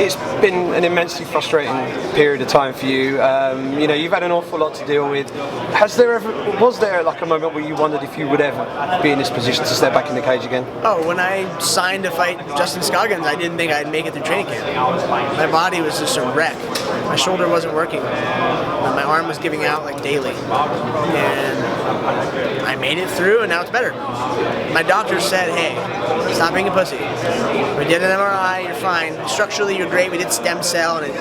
it's been an immensely frustrating period of time for you. You know, you've had an awful lot to deal with. Was there like a moment where you wondered if you would ever be in this position to step back in the cage again? Oh, when I signed to fight Justin Scoggins, I didn't think I'd make it through training camp. My body was just a wreck. My shoulder wasn't working. My arm was giving out like daily. And I made it through, and now it's better. My doctor said, hey, stop being a pussy. We did an MRI, you're fine. Structurally, you're great. We did stem cell, and it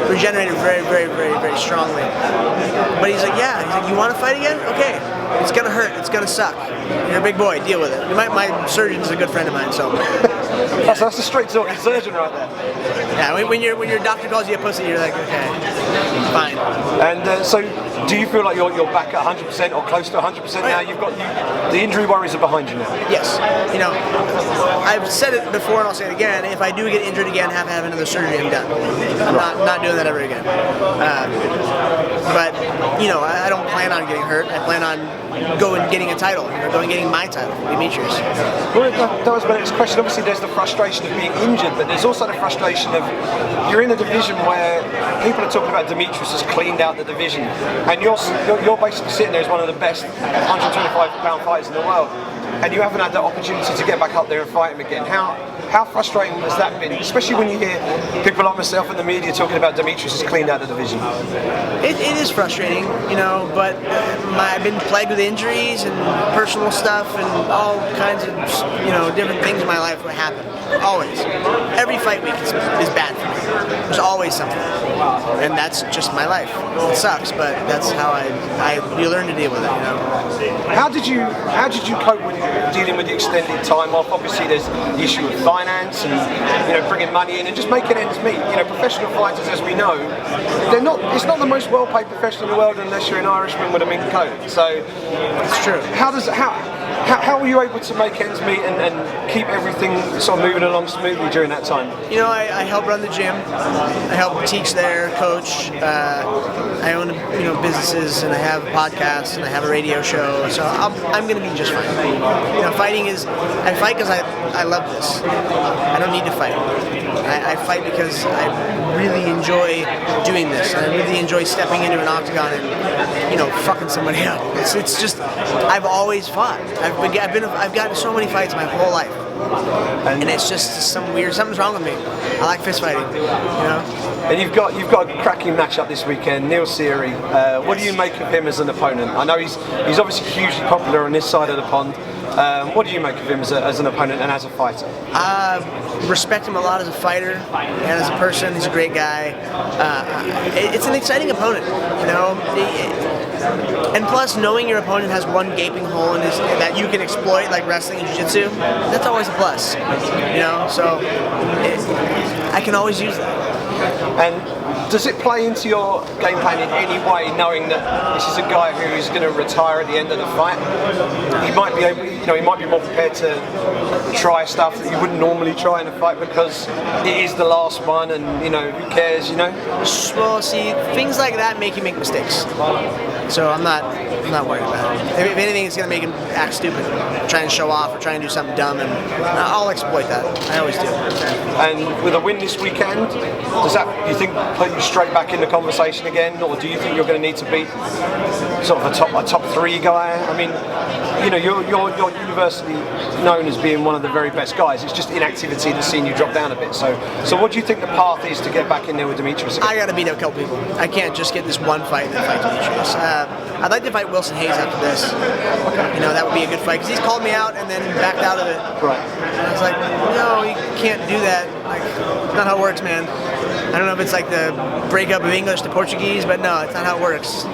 regenerated very, very, very, very strongly. But he's like, yeah. He's like, you want to fight again? Okay. It's going to hurt. It's going to suck. You're a big boy. Deal with it. My surgeon's a good friend of mine, so. That's a straight talking surgeon right there. Yeah, when your doctor calls you a pussy, you're like, okay, fine. And so, do you feel like you're back at 100% or close to 100% now? You've got the injury worries are behind you now. Yes. You know, I've said it before and I'll say it again. If I do get injured again, have another surgery, I'm done. I'm not doing that ever again. But you know, I don't plan on getting hurt. I plan on getting a title, going getting my title, Demetrius. Well, that was my next question. Obviously, there's the frustration of being injured, but there's also the frustration of you're in a division where people are talking about Demetrius has cleaned out the division, and you're basically sitting there as one of the best 125-pound fighters in the world, and you haven't had that opportunity to get back up there and fight him again. How frustrating has that been, especially when you hear people like myself in the media talking about Demetrius has cleaned out the division? It is frustrating, you know, but I've been plagued with injuries and personal stuff and all kinds of, you know, different things in my life that happen. Always. Every fight week is bad for me. There's always something. And that's just my life. It sucks, but that's how you learn to deal with it, you know. How did you cope with dealing with the extended time off? Obviously there's the issue of finance and, you know, bringing money in and just making ends meet. You know, professional fighters, as we know, it's not the most well-paid profession in the world unless you're an Irishman with a mink coat. So it's true. How were you able to make ends meet and keep everything sort of moving along smoothly during that time? You know, I help run the gym. I help teach there, coach. I own, you know, businesses, and I have podcasts, and I have a radio show. So I'm going to be just fine. You know, I fight because I love this. I don't need to fight. I fight because I really enjoy doing this. I really enjoy stepping into an octagon and, you know, fucking somebody up. It's just, I've always fought. I've gotten so many fights my whole life, and it's just something's wrong with me. I like fist fighting, you know. And you've got a cracking matchup this weekend, Neil Seery. What do you make of him as an opponent? I know he's obviously hugely popular on this side of the pond. What do you make of him as an opponent and as a fighter? Respect him a lot as a fighter and as a person. He's a great guy. It's an exciting opponent, you know. And plus, knowing your opponent has one gaping hole in his that you can exploit, like wrestling and jiu-jitsu, that's always a plus, you know. So I can always use that. And does it play into your game plan in any way, knowing that this is a guy who is going to retire at the end of the fight? He might be able, you know, he might be more prepared to try stuff that you wouldn't normally try in a fight because it is the last one, and you know, who cares, you know? Well, see, things like that make you make mistakes. So I'm not worried about it. If anything, it's going to make him act stupid, try and show off or try and do something dumb, and I'll exploit that. I always do. And with a win this weekend, does that, you think, put you straight back in the conversation again, or do you think you're going to need to beat sort of a top three guy? I mean, you know, you're universally known as being one of the very best guys. It's just inactivity that's seen you drop down a bit. So what do you think the path is to get back in there with Demetrius again? I got to beat up a couple people. I can't just get this one fight and then fight Demetrius. I'd like to fight Wilson Hayes after this. Okay. You know, that would be a good fight because he's called me out and then backed out of it. Right. And I was like, no, you can't do that. Like, that's not how it works, man. I don't know if it's like the breakup of English to Portuguese, but no, it's not how it works.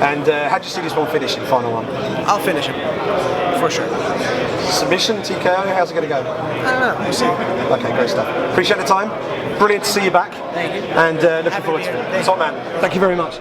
And how do you see this one finishing, final one? I'll finish him, for sure. Submission, TKO, how's it going to go? I don't know, we'll see. Okay, great stuff. Appreciate the time. Brilliant to see you back. Thank you. And looking forward to it. Top man. Thank you very much.